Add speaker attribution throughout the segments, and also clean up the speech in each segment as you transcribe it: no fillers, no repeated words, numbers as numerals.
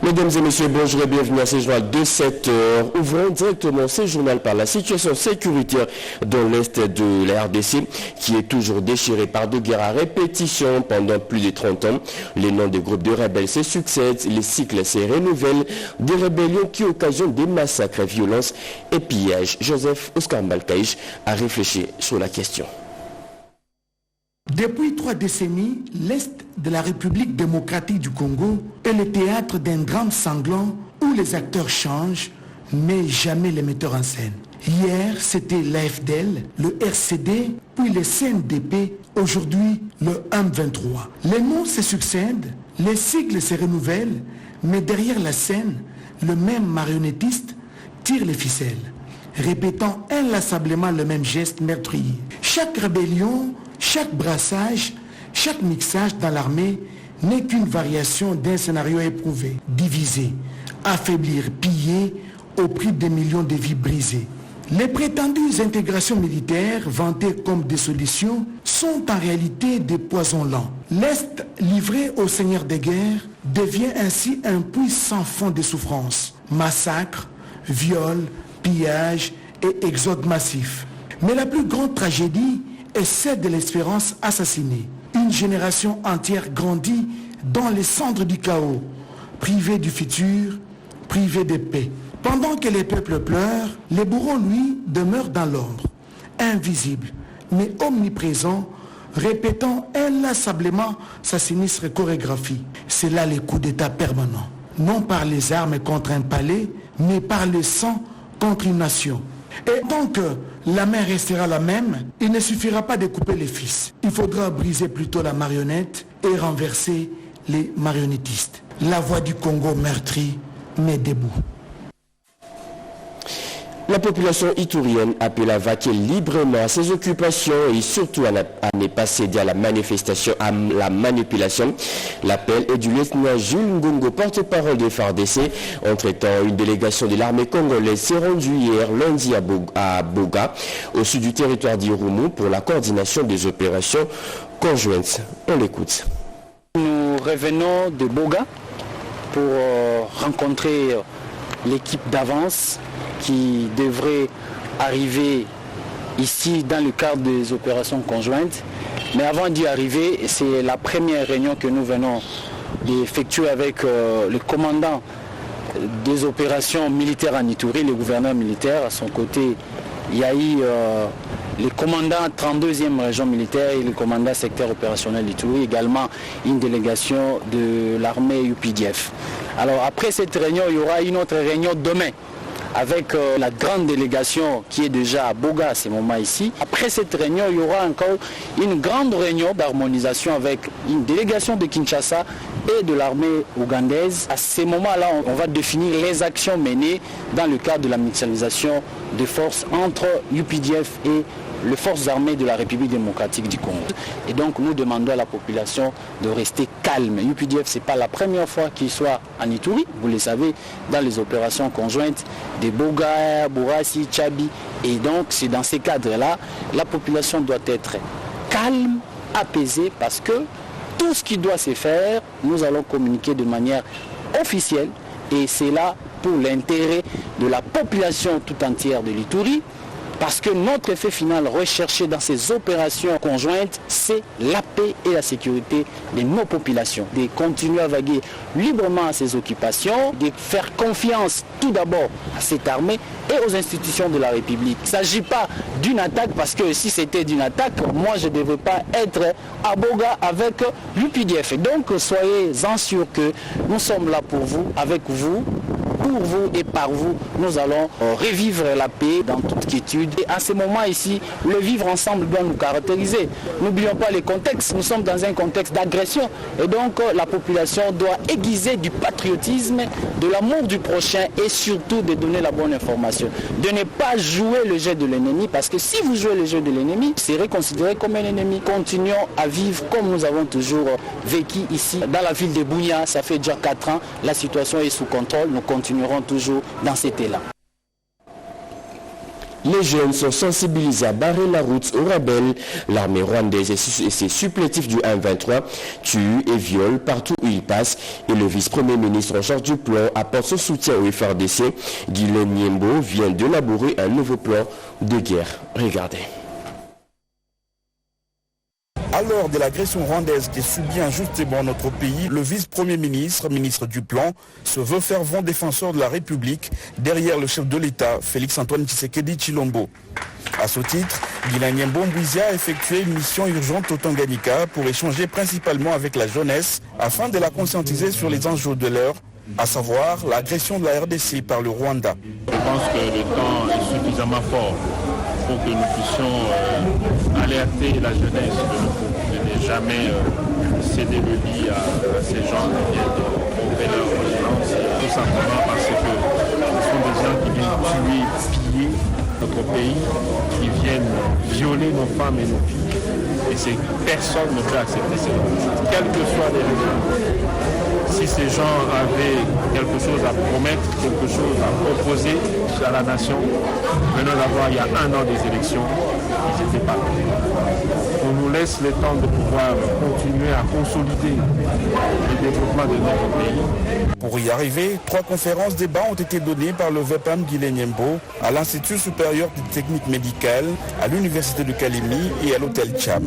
Speaker 1: Mesdames et messieurs, bonjour et bienvenue à ce journal de 7 heures. Ouvrons directement ce journal par la situation sécuritaire dans l'Est de la RDC qui est toujours déchirée par des guerres à répétition pendant plus de 30 ans. Les noms des groupes de rebelles se succèdent, les cycles se renouvellent, des rébellions qui occasionnent des massacres, violences et pillages. Joseph Oscar Mbalkaïch a réfléchi sur la question.
Speaker 2: Depuis 3 décennies, l'Est de la République démocratique du Congo est le théâtre d'un drame sanglant où les acteurs changent, mais jamais les metteurs en scène. Hier, c'était l'AFDL, le RCD, puis le CNDP, aujourd'hui le M23. Les noms se succèdent, les sigles se renouvellent, mais derrière la scène, le même marionnettiste tire les ficelles, répétant inlassablement le même geste meurtrier. Chaque rébellion, chaque brassage, chaque mixage dans l'armée n'est qu'une variation d'un scénario éprouvé, diviser, affaiblir, piller au prix des millions de vies brisées. Les prétendues intégrations militaires, vantées comme des solutions, sont en réalité des poisons lents. L'Est, livré au seigneur des guerres, devient ainsi un puits sans fond de souffrance. Massacres, viols, pillages et exode massif. Mais la plus grande tragédie est celle de l'espérance assassinée. Une génération entière grandit dans les cendres du chaos, privée du futur, privée de paix. Pendant que les peuples pleurent, les bourreaux, lui, demeurent dans l'ombre, invisibles, mais omniprésents, répétant inlassablement sa sinistre chorégraphie. C'est là les coups d'État permanents, non par les armes contre un palais, mais par le sang contre une nation. Et tant que la main restera la même, il ne suffira pas de couper les fils. Il faudra briser plutôt la marionnette et renverser les marionnettistes. La voix du Congo meurtrie, mais debout.
Speaker 1: La population itourienne appelle à vaquer librement à ses occupations et surtout à ne pas céder à la manifestation, à la manipulation. L'appel est du lieutenant Jules Ngongo, porte-parole des FARDC. Entre-temps, une délégation de l'armée congolaise s'est rendue hier lundi à Boga, au sud du territoire d'Irumu, pour la coordination des opérations conjointes. On l'écoute.
Speaker 3: Nous revenons de Boga pour rencontrer l'équipe d'avance qui devrait arriver ici dans le cadre des opérations conjointes. Mais avant d'y arriver, c'est la première réunion que nous venons d'effectuer avec le commandant des opérations militaires en Ituri, le gouverneur militaire. À son côté, il y a eu le commandant 32e région militaire et le commandant secteur opérationnel d'Ituri, également une délégation de l'armée UPDF. Alors après cette réunion, il y aura une autre réunion demain avec la grande délégation qui est déjà à Boga à ce moment ici. Après cette réunion, il y aura encore une grande réunion d'harmonisation avec une délégation de Kinshasa et de l'armée ougandaise. À ce moment-là, on va définir les actions menées dans le cadre de la mutualisation des forces entre UPDF et les forces armées de la République démocratique du Congo. Et donc nous demandons à la population de rester calme. UPDF, ce n'est pas la première fois qu'il soit en Ituri, vous le savez, dans les opérations conjointes de Boga, Bourassi, Tchabi. Et donc c'est dans ces cadres-là, la population doit être calme, apaisée, parce que tout ce qui doit se faire, nous allons communiquer de manière officielle. Et c'est là pour l'intérêt de la population tout entière de l'Ituri. Parce que notre effet final recherché dans ces opérations conjointes, c'est la paix et la sécurité de nos populations. De continuer à vaguer librement à ces occupations, de faire confiance tout d'abord à cette armée et aux institutions de la République. Il ne s'agit pas d'une attaque, parce que si c'était d'une attaque, moi je ne devrais pas être à Boga avec l'UPDF. Et donc soyez-en sûrs que nous sommes là pour vous, avec vous, pour vous et par vous. Nous allons revivre la paix dans toute quiétude. Et à ce moment ici, le vivre ensemble doit nous caractériser. N'oublions pas les contextes. Nous sommes dans un contexte d'agression. Et donc la population doit aiguiser du patriotisme, de l'amour du prochain et surtout de donner la bonne information. De ne pas jouer le jeu de l'ennemi, parce que si vous jouez le jeu de l'ennemi, vous serez considéré comme un ennemi. Continuons à vivre comme nous avons toujours vécu ici dans la ville de Bunia. Ça fait déjà 4 ans. La situation est sous contrôle. Nous continuerons toujours dans cet élan.
Speaker 1: Les jeunes sont sensibilisés à barrer la route aux rebelles. L'armée rwandaise et ses supplétifs du M23 tuent et violent partout où ils passent. Et le vice-premier ministre en charge du plan apporte son soutien au FRDC. Guilain Nyembo vient d'élaborer un nouveau plan de guerre. Regardez.
Speaker 4: À l'heure de l'agression rwandaise qui subit injustement notre pays, le vice-premier ministre, ministre du Plan, se veut fervent défenseur de la République derrière le chef de l'État, Félix-Antoine Tshisekedi Tshilombo. À ce titre, Guilain Nyembo Mbouizia a effectué une mission urgente au Tanganyika pour échanger principalement avec la jeunesse afin de la conscientiser sur les enjeux de l'heure, à savoir l'agression de la RDC par le Rwanda.
Speaker 5: Je pense que le temps est suffisamment fort pour que nous puissions alerter la jeunesse de ne jamais céder le lit à ces gens qui viennent tromper leur vigilance, tout simplement parce que ce sont des gens qui viennent tuer, piller notre pays, qui viennent violer nos femmes et nos filles. Et personne ne peut accepter cela, quelles que soient les raisons. Si ces gens avaient quelque chose à promettre, quelque chose à proposer à la nation, venant d'avoir il y a 1 an des élections, ils n'étaient pas là. On nous laisse le temps de pouvoir continuer à consolider le développement de notre pays.
Speaker 4: Pour y arriver, 3 conférences débats ont été données par le VEPAM Guilain Nyembo à l'Institut supérieur de technique médicale, à l'Université de Kalemi et à l'Hôtel Cham.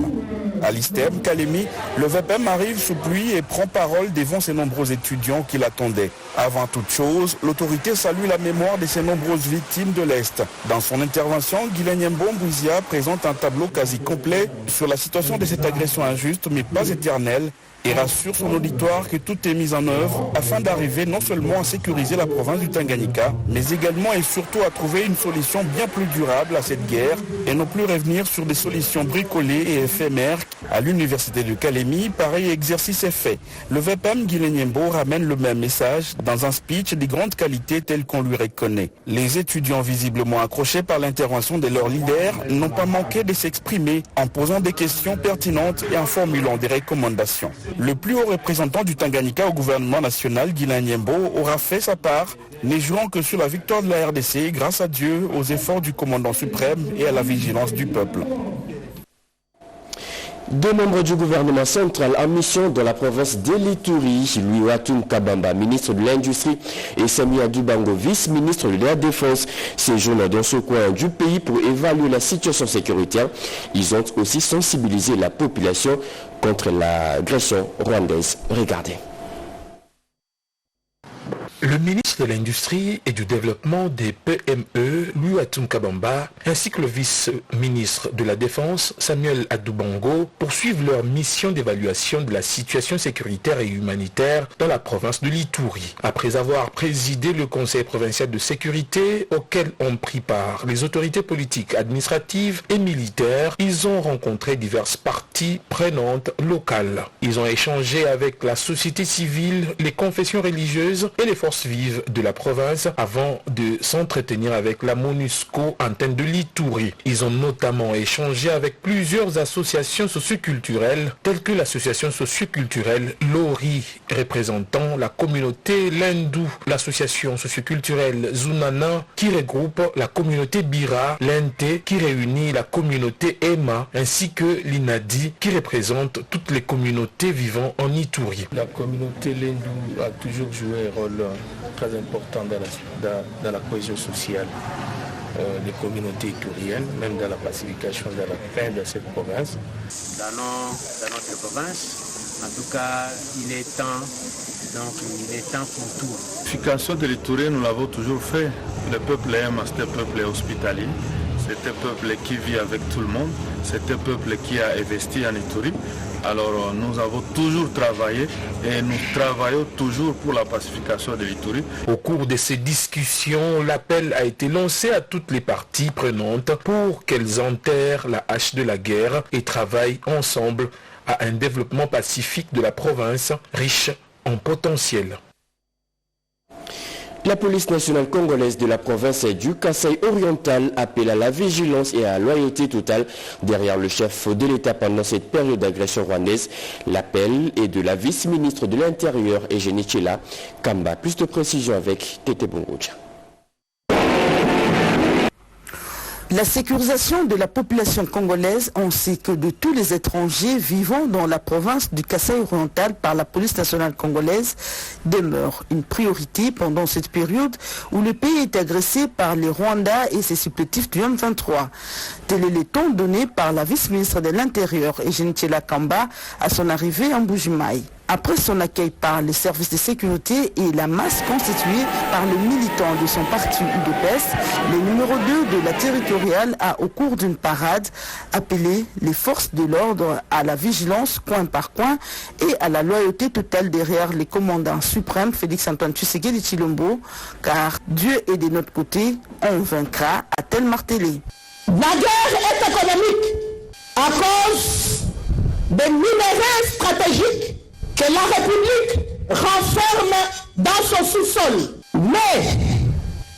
Speaker 4: À l'ISTEM, Kalemi, le VEPAM arrive sous pluie et prend parole devant ses nombreux étudiants qui l'attendaient. Avant toute chose, l'autorité salue la mémoire de ces nombreuses victimes de l'Est. Dans son intervention, Guilain Nyembo Mbouizia présente un tableau quasi complet sur la situation de cette agression injuste mais pas éternelle et rassure son auditoire que tout est mis en œuvre afin d'arriver non seulement à sécuriser la province du Tanganyika, mais également et surtout à trouver une solution bien plus durable à cette guerre et non plus revenir sur des solutions bricolées et éphémères. À l'université de Kalemi, pareil exercice est fait. Le VEPAM Guilain Nyembo ramène le même message dans un speech de grande qualité tel qu'on lui reconnaît. Les étudiants visiblement accrochés par l'intervention de leur leader n'ont pas manqué de s'exprimer en posant des questions pertinentes et en formulant des recommandations. Le plus haut représentant du Tanganyika au gouvernement national, Guilain Nyembo, aura fait sa part, ne jurant que sur la victoire de la RDC grâce à Dieu, aux efforts du commandant suprême et à la vigilance du peuple.
Speaker 1: Deux membres du gouvernement central en mission dans la province de l'Ituri, Louis-Watum Kabamba, ministre de l'Industrie, et Sami Adubango, vice-ministre de la Défense, séjournent dans ce coin du pays pour évaluer la situation sécuritaire. Ils ont aussi sensibilisé la population contre l'agression rwandaise. Regardez.
Speaker 6: Le ministre de l'Industrie et du Développement des PME, Louis-Watum Kabamba, ainsi que le vice-ministre de la Défense, Samuel Adubango, poursuivent leur mission d'évaluation de la situation sécuritaire et humanitaire dans la province de l'Ituri. Après avoir présidé le Conseil provincial de sécurité, auquel ont pris part les autorités politiques, administratives et militaires, ils ont rencontré diverses parties prenantes locales. Ils ont échangé avec la société civile, les confessions religieuses et les forces vives de la province avant de s'entretenir avec la MONUSCO antenne de l'Ituri. Ils ont notamment échangé avec plusieurs associations socioculturelles telles que l'association socioculturelle Lori représentant la communauté Lindou, l'association socioculturelle Zunana qui regroupe la communauté Bira, l'Inte qui réunit la communauté Ema ainsi que l'Inadi qui représente toutes les communautés vivant en Ituri.
Speaker 7: La communauté Lindou a toujours joué un rôle très important dans la cohésion sociale des communautés ituriennes, même dans la pacification, dans la paix de cette province.
Speaker 8: Dans notre province, en tout cas, il est temps pour tout.
Speaker 5: La pacification de l'Ituri, nous l'avons toujours fait. Le peuple aime, c'est un peuple hospitalier. C'est un peuple qui vit avec tout le monde. C'est un peuple qui a investi en Ituri. Alors nous avons toujours travaillé et nous travaillons toujours pour la pacification de l'Ituri.
Speaker 6: Au cours de ces discussions, l'appel a été lancé à toutes les parties prenantes pour qu'elles enterrent la hache de la guerre et travaillent ensemble à un développement pacifique de la province riche en potentiel.
Speaker 1: La police nationale congolaise de la province du Kasaï oriental appelle à la vigilance et à la loyauté totale derrière le chef de l'État pendant cette période d'agression rwandaise. L'appel est de la vice-ministre de l'Intérieur, Eugénie Tchela Kamba. Plus de précisions avec Tété Bongoudja.
Speaker 9: La sécurisation de la population congolaise ainsi que de tous les étrangers vivant dans la province du Kasaï oriental par la police nationale congolaise demeure une priorité pendant cette période où le pays est agressé par les Rwandais et ses supplétifs du M23. Tel est le ton donné par la vice-ministre de l'Intérieur, Eugénie Kamba, à son arrivée en Mbuji-Mayi. Après son accueil par les services de sécurité et la masse constituée par les militants de son parti UDPS, le numéro 2 de la territoriale a, au cours d'une parade, appelé les forces de l'ordre à la vigilance coin par coin et à la loyauté totale derrière les commandants suprêmes Félix-Antoine Tshisekedi Tshilombo, car Dieu est de notre côté, on vaincra, a-t-elle martelé.
Speaker 10: La guerre est économique à cause des minéraux stratégiques que la République renferme dans son sous-sol. Mais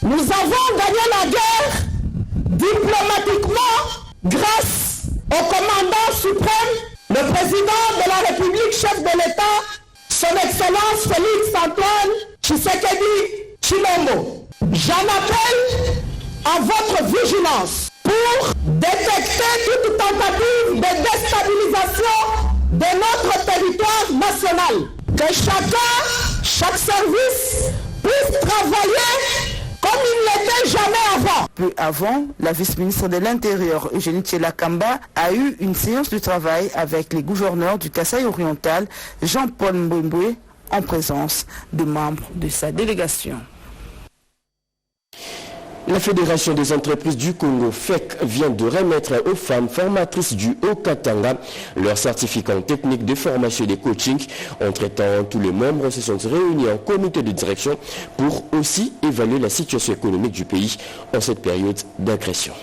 Speaker 10: nous avons gagné la guerre diplomatiquement grâce au commandant suprême, le président de la République, chef de l'État, son Excellence Félix-Antoine Tshisekedi Tshilombo. J'en appelle à votre vigilance pour détecter toute tentative de déstabilisation de notre territoire national. Que chaque service puisse travailler comme il n'était jamais avant.
Speaker 9: Peu avant, la vice-ministre de l'Intérieur, Eugénie Kamba, a eu une séance de travail avec les gouverneurs du Kasaï oriental, Jean-Paul Mboumboué, en présence de membres de sa délégation.
Speaker 1: La Fédération des entreprises du Congo, FEC, vient de remettre aux femmes formatrices du Haut-Katanga leur certificat en technique de formation et de coaching. Entre-temps, tous les membres se sont réunis en comité de direction pour aussi évaluer la situation économique du pays en cette période d'agression.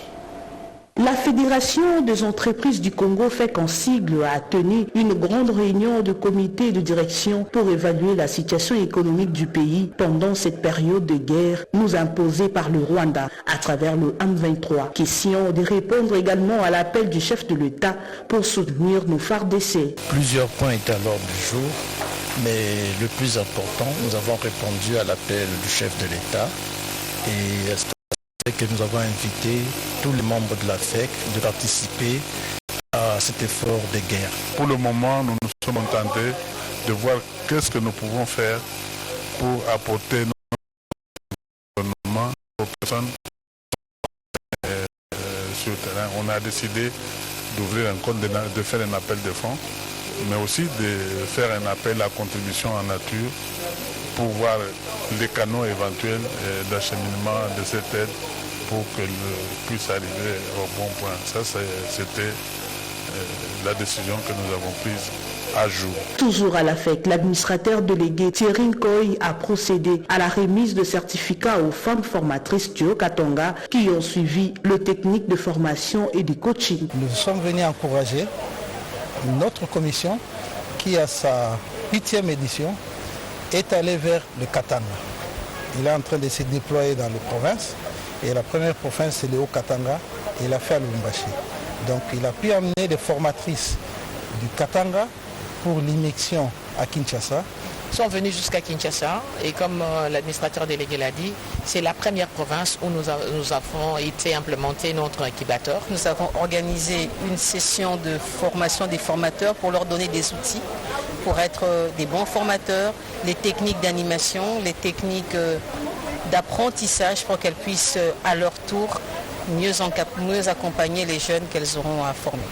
Speaker 11: La Fédération des entreprises du Congo, FEC en sigle, a tenu une grande réunion de comité de direction pour évaluer la situation économique du pays pendant cette période de guerre nous imposée par le Rwanda à travers le M23. Question de répondre également à l'appel du chef de l'État pour soutenir nos FARDC.
Speaker 12: Plusieurs points étaient à l'ordre du jour, mais le plus important, nous avons répondu à l'appel du chef de l'État et que nous avons invité tous les membres de la FEC de participer à cet effort de guerre.
Speaker 13: Pour le moment, nous nous sommes contentés de voir qu'est-ce que nous pouvons faire pour apporter notre gouvernement aux personnes sur le terrain. On a décidé d'ouvrir un compte, de faire un appel de fonds, mais aussi de faire un appel à contribution en nature pour voir les canaux éventuels d'acheminement de cette aide pour qu'elle puisse arriver au bon point. Ça, c'était la décision que nous avons prise à jour.
Speaker 11: Toujours à la FEC, l'administrateur délégué Thierry Nkoy a procédé à la remise de certificats aux femmes formatrices du Haut-Katanga qui ont suivi le technique de formation et de coaching.
Speaker 14: Nous sommes venus encourager notre commission qui, à sa 8e édition, est allé vers le Katanga. Il est en train de se déployer dans les provinces. Et la première province, c'est le Haut-Katanga. Et il a fait à Lubumbashi. Donc il a pu amener des formatrices du Katanga pour l'immersion à Kinshasa.
Speaker 15: Ils sont venus jusqu'à Kinshasa et comme l'administrateur délégué l'a dit, c'est la première province où nous avons été implémenté notre incubateur.
Speaker 16: Nous avons organisé une session de formation des formateurs pour leur donner des outils pour être des bons formateurs, les techniques d'animation, les techniques d'apprentissage pour qu'elles puissent à leur tour mieux accompagner les jeunes qu'elles auront à former.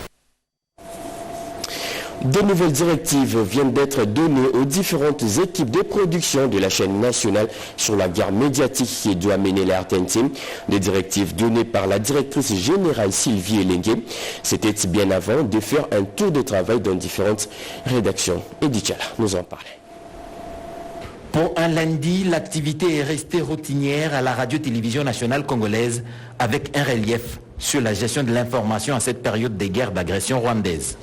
Speaker 1: De nouvelles directives viennent d'être données aux différentes équipes de production de la chaîne nationale sur la guerre médiatique qui doit mener la RTNT. Des directives données par la directrice générale Sylvie Elengue. C'était bien avant de faire un tour de travail dans différentes rédactions. Edith Chala nous en parlait.
Speaker 17: Pour un lundi, l'activité est restée routinière à la radio-télévision nationale congolaise avec un relief sur la gestion de l'information à cette période de guerre d'agression rwandaise.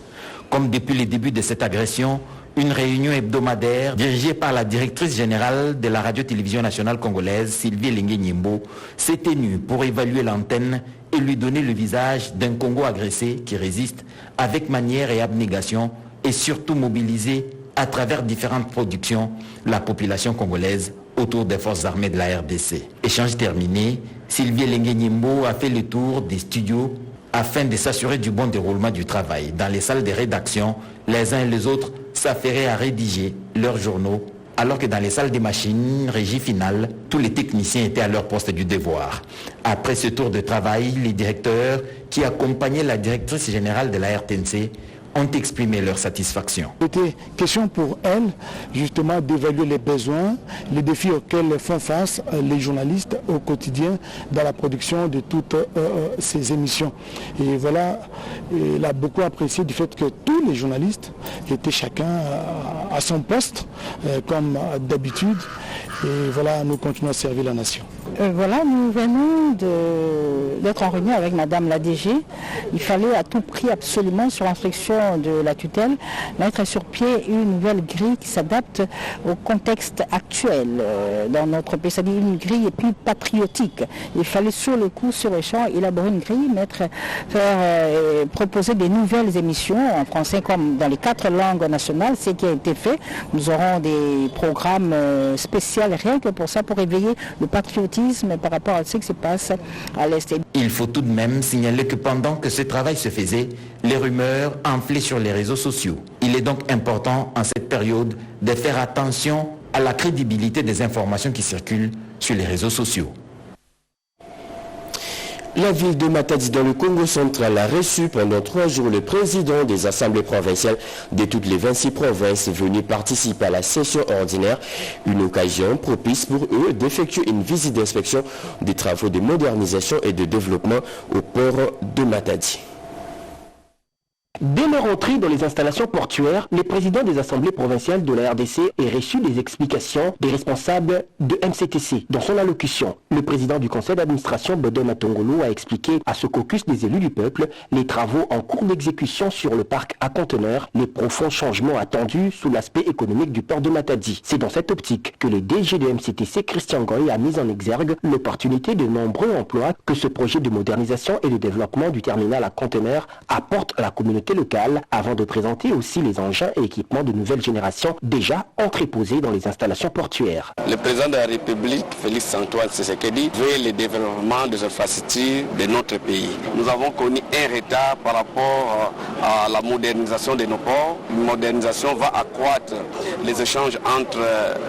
Speaker 17: Comme depuis le début de cette agression, une réunion hebdomadaire dirigée par la directrice générale de la radio-télévision nationale congolaise, Sylvie Elengue Nyembo, s'est tenue pour évaluer l'antenne et lui donner le visage d'un Congo agressé qui résiste avec manière et abnégation et surtout mobiliser à travers différentes productions la population congolaise autour des forces armées de la RDC. Échange terminé, Sylvie Lenguenyimbo a fait le tour des studios afin de s'assurer du bon déroulement du travail. Dans les salles de rédaction, les uns et les autres s'affairaient à rédiger leurs journaux, alors que dans les salles des machines, régie finale, tous les techniciens étaient à leur poste du devoir. Après ce tour de travail, les directeurs qui accompagnaient la directrice générale de la RTNC ont exprimé leur satisfaction.
Speaker 2: C'était question pour elles, justement, d'évaluer les besoins, les défis auxquels font face les journalistes au quotidien dans la production de toutes ces émissions. Et voilà, elle a beaucoup apprécié du fait que tous les journalistes étaient chacun à son poste, comme d'habitude. Et voilà, nous continuons à servir la nation.
Speaker 18: Voilà, nous venons d'être en réunion avec Madame la DG. Il fallait à tout prix absolument, sur instruction de la tutelle, mettre sur pied une nouvelle grille qui s'adapte au contexte actuel dans notre pays, c'est-à-dire une grille plus patriotique. Il fallait sur le coup, sur le champ, élaborer une grille, proposer des nouvelles émissions en français comme dans les 4 langues nationales, ce qui a été fait. Nous aurons des programmes spéciaux rien que pour ça, pour éveiller le patriotisme par rapport à ce qui se passe à l'Est.
Speaker 17: Il faut tout de même signaler que pendant que ce travail se faisait, les rumeurs enflaient sur les réseaux sociaux. Il est donc important en cette période de faire attention à la crédibilité des informations qui circulent sur les réseaux sociaux.
Speaker 1: La ville de Matadi dans le Congo central a reçu pendant 3 jours le président des assemblées provinciales de toutes les 26 provinces venus participer à la session ordinaire, une occasion propice pour eux d'effectuer une visite d'inspection des travaux de modernisation et de développement au port de Matadi.
Speaker 19: Dès leur entrée dans les installations portuaires, le président des assemblées provinciales de la RDC a reçu des explications des responsables de MCTC. Dans son allocution, le président du conseil d'administration, Bodom Matongolo, a expliqué à ce caucus des élus du peuple les travaux en cours d'exécution sur le parc à conteneurs, les profonds changements attendus sous l'aspect économique du port de Matadi. C'est dans cette optique que le DG de MCTC, Christian Goy, a mis en exergue l'opportunité de nombreux emplois que ce projet de modernisation et de développement du terminal à conteneurs apporte à la communauté locale, avant de présenter aussi les engins et équipements de nouvelle génération déjà entreposés dans les installations portuaires.
Speaker 20: Le président de la République, Félix Antoine Tshisekedi, veut le développement des infrastructures de notre pays. Nous avons connu un retard par rapport à la modernisation de nos ports. Une modernisation va accroître les échanges entre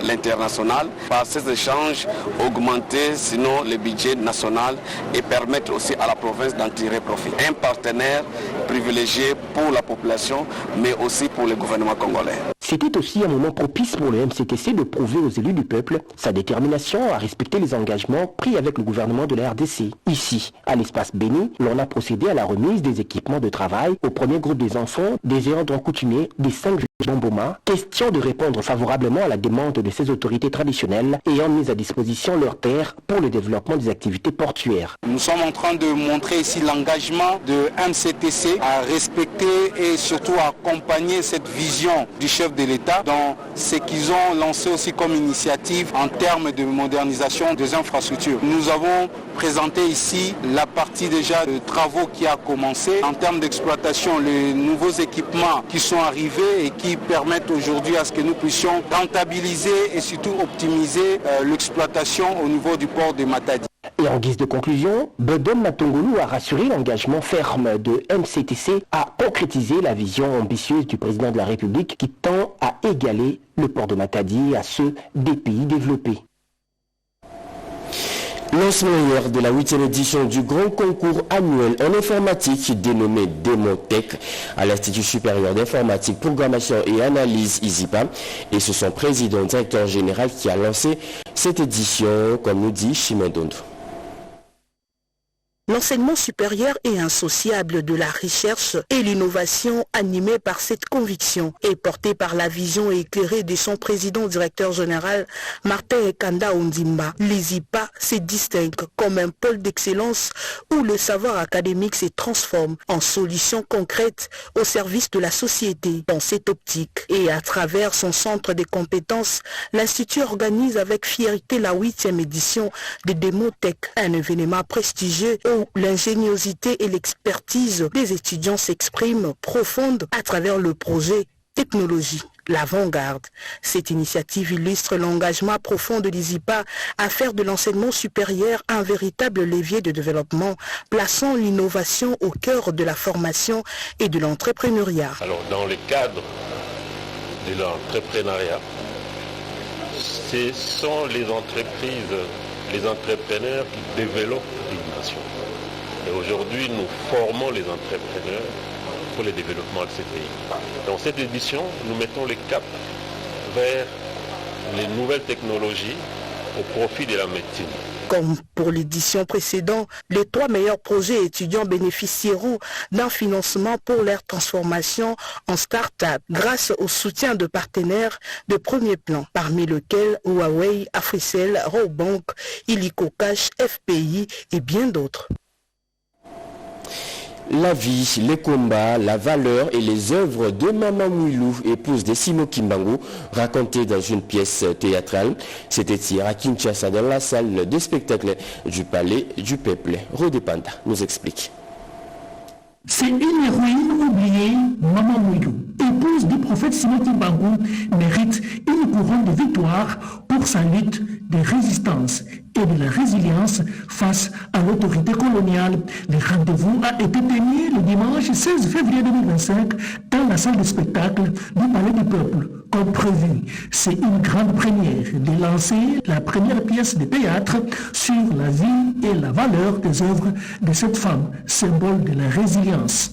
Speaker 20: l'international, par ces échanges augmenter sinon le budget national et permettre aussi à la province d'en tirer profit. Un partenaire privilégié pour la population, mais aussi pour le gouvernement congolais.
Speaker 19: C'était aussi un moment propice pour le MCTC de prouver aux élus du peuple sa détermination à respecter les engagements pris avec le gouvernement de la RDC. Ici, à l'espace Béni, l'on a procédé à la remise des équipements de travail au premier groupe des enfants des ordres coutumiers des 5 Bomboma, question de répondre favorablement à la demande de ces autorités traditionnelles ayant mis à disposition leurs terres pour le développement des activités portuaires.
Speaker 21: Nous sommes en train de montrer ici l'engagement de MCTC à respecter et surtout à accompagner cette vision du chef de l'État dans ce qu'ils ont lancé aussi comme initiative en termes de modernisation des infrastructures. Nous avons présenté ici la partie déjà de travaux qui a commencé en termes d'exploitation, les nouveaux équipements qui sont arrivés et qui permettent aujourd'hui à ce que nous puissions rentabiliser et surtout optimiser l'exploitation au niveau du port de Matadi.
Speaker 19: Et en guise de conclusion, Bodom Matongolo a rassuré l'engagement ferme de MCTC à concrétiser la vision ambitieuse du président de la République qui tend à égaler le port de Matadi à ceux des pays développés.
Speaker 1: Lancement hier de la 8e édition du grand concours annuel en informatique dénommé Demotech à l'Institut supérieur d'informatique, programmation et analyse ISIPA. Et c'est son président directeur général qui a lancé cette édition, comme nous dit Chimendondo.
Speaker 22: L'enseignement supérieur est insociable de la recherche et l'innovation animée par cette conviction et portée par la vision éclairée de son président directeur général Martin Ekanda Ondimba. L'ISIPA se distingue comme un pôle d'excellence où le savoir académique se transforme en solutions concrètes au service de la société. Dans cette optique et à travers son centre de compétences, l'Institut organise avec fierté la 8e édition de Demotech, un événement prestigieux où l'ingéniosité et l'expertise des étudiants s'expriment profonde à travers le projet technologie l'avant-garde. Cette initiative illustre l'engagement profond de l'ISIPA à faire de l'enseignement supérieur un véritable levier de développement, plaçant l'innovation au cœur de la formation et de l'entrepreneuriat.
Speaker 3: Alors, dans le cadre de l'entrepreneuriat, ce sont les entreprises, les entrepreneurs qui développent une nation. Et aujourd'hui, nous formons les entrepreneurs pour le développement de ce pays. Dans cette édition, nous mettons le cap vers les nouvelles technologies au profit de la médecine.
Speaker 22: Comme pour l'édition précédente, les 3 meilleurs projets étudiants bénéficieront d'un financement pour leur transformation en start-up grâce au soutien de partenaires de premier plan, parmi lesquels Huawei, Africell, Rawbank, Illico Cash, FPI et bien d'autres.
Speaker 1: La vie, les combats, la valeur et les œuvres de Maman Mouilou, épouse de Simo Kimbangu, racontées dans une pièce théâtrale. C'était hier à Kinshasa, dans la salle de spectacle du Palais du Peuple. Rodé Panda nous explique.
Speaker 4: C'est une héroïne oubliée, Maman Mouilou, épouse du prophète Simo Kimbangu, mérite une couronne de victoire pour sa lutte de résistance et de la résilience face à l'autorité coloniale. Le rendez-vous a été tenu le dimanche 16 février 2025 dans la salle de spectacle du Palais du Peuple. Comme prévu, c'est une grande première de lancer la première pièce de théâtre sur la vie et la valeur des œuvres de cette femme, symbole de la résilience.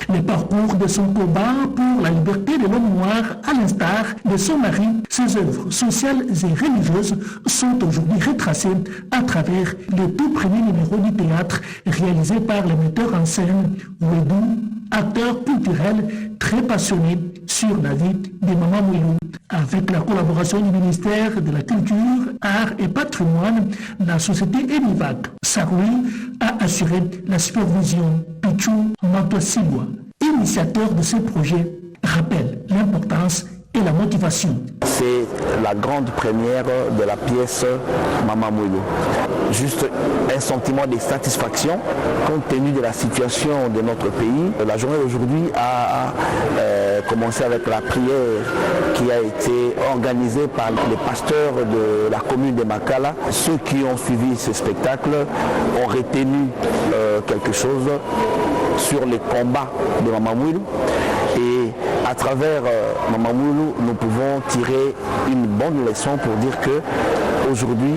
Speaker 4: Le parcours de son combat pour la liberté de l'homme noir, à l'instar de son mari, ses œuvres sociales et religieuses sont aujourd'hui retracées à travers le tout premier numéro du théâtre réalisé par le metteur en scène Wedou, acteur culturel très passionné sur la vie de Maman Mouilou. Avec la collaboration du ministère de la Culture, Arts et Patrimoine, la société Enivac, Saroui, a assuré la supervision. Pichou Mantoasigwa, initiateur de ce projet, rappelle l'importance et la motivation.
Speaker 23: C'est la grande première de la pièce Maman Mouilou. Juste un sentiment de satisfaction compte tenu de la situation de notre pays. La journée d'aujourd'hui a commencé avec la prière qui a été organisée par les pasteurs de la commune de Makala. Ceux qui ont suivi ce spectacle ont retenu quelque chose sur les combats de Maman Mouilou. Et à travers Maman Mouilou, nous pouvons tirer une bonne leçon pour dire que aujourd'hui,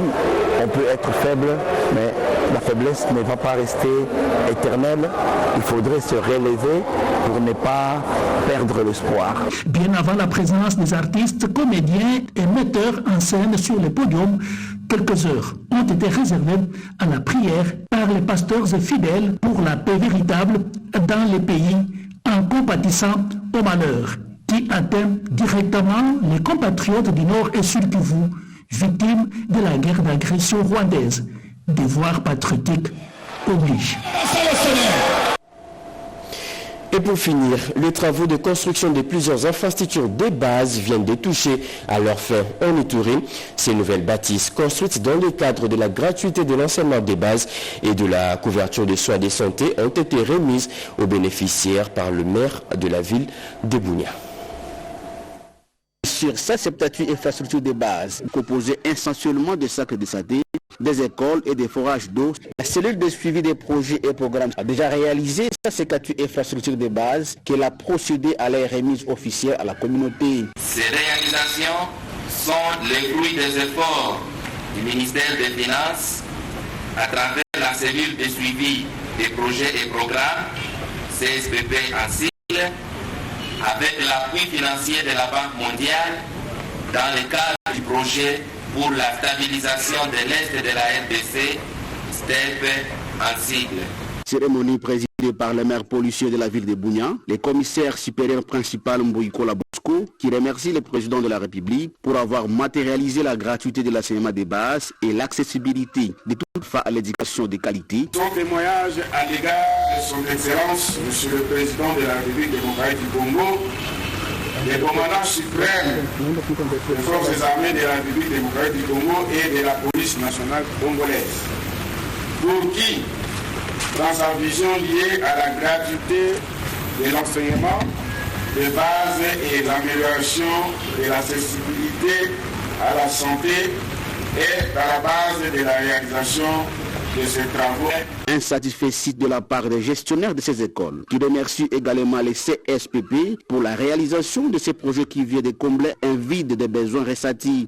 Speaker 23: on peut être faible, mais la faiblesse ne va pas rester éternelle. Il faudrait se relever pour ne pas perdre l'espoir.
Speaker 4: Bien avant la présence des artistes, comédiens et metteurs en scène sur le podium, quelques heures ont été réservées à la prière par les pasteurs et fidèles pour la paix véritable dans les pays, en compatissant au malheur qui atteint directement les compatriotes du Nord et Sud Kivu, victimes de la guerre d'agression rwandaise. Devoir patriotique oblige.
Speaker 1: Et pour finir, les travaux de construction de plusieurs infrastructures de base viennent de toucher à leur fin en Ituri. Ces nouvelles bâtisses construites dans le cadre de la gratuité de l'enseignement des bases et de la couverture des soins de santé ont été remises aux bénéficiaires par le maire de la ville de Bunia.
Speaker 24: Sur 178 infrastructures de base, composées essentiellement de sacs de santé, des écoles et des forages d'eau, la cellule de suivi des projets et programmes a déjà réalisé 158 infrastructures de base qu'elle a procédé à leur remise officielle à la communauté.
Speaker 25: Ces réalisations sont le fruit des efforts du ministère des Finances à travers la cellule de suivi des projets et programmes, CSPP en sigle, avec l'appui financier de la Banque mondiale dans le cadre du projet pour la stabilisation de l'Est de la RDC, STEP en sigle.
Speaker 24: Cérémonie présidée par le maire policier de la ville de Bunia, le commissaire supérieur principal Mbouyiko Labosco, qui remercie le président de la République pour avoir matérialisé la gratuité de l'enseignement des bases et l'accessibilité de toute femme à l'éducation de qualité.
Speaker 26: Son témoignage à l'égard de son Excellence, Monsieur le Président de la République démocratique du Congo, le commandant suprême des forces armées de la République démocratique du Congo et de la police nationale congolaise, pour qui dans sa vision liée à la gratuité de l'enseignement de base et l'amélioration de l'accessibilité à la santé est à la base de la réalisation de ces travaux.
Speaker 24: Un satisfait de la part des gestionnaires de ces écoles, qui remercient également les CSPP pour la réalisation de ces projets qui viennent de combler un vide des besoins ressentis.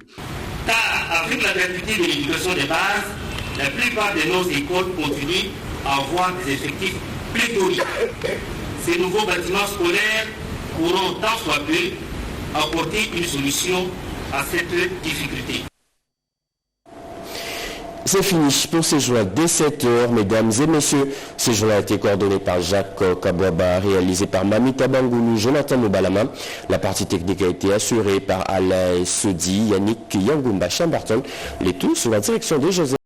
Speaker 5: Car avec la gratuité de l'éducation de base, la plupart de nos écoles continuent à avoir des effectifs pléthoriques. Ces nouveaux bâtiments scolaires pourront tant soit peu apporter une solution à cette difficulté.
Speaker 1: C'est fini pour ces journaux dès 7h, mesdames et messieurs. Ces journaux a été coordonné par Jacques Kabouaba, réalisé par Mamita Bangoulou, Jonathan Mobalama. La partie technique a été assurée par Alain Sodi, Yannick Yangoumba Chamberton. Les tout sous la direction de Joseph.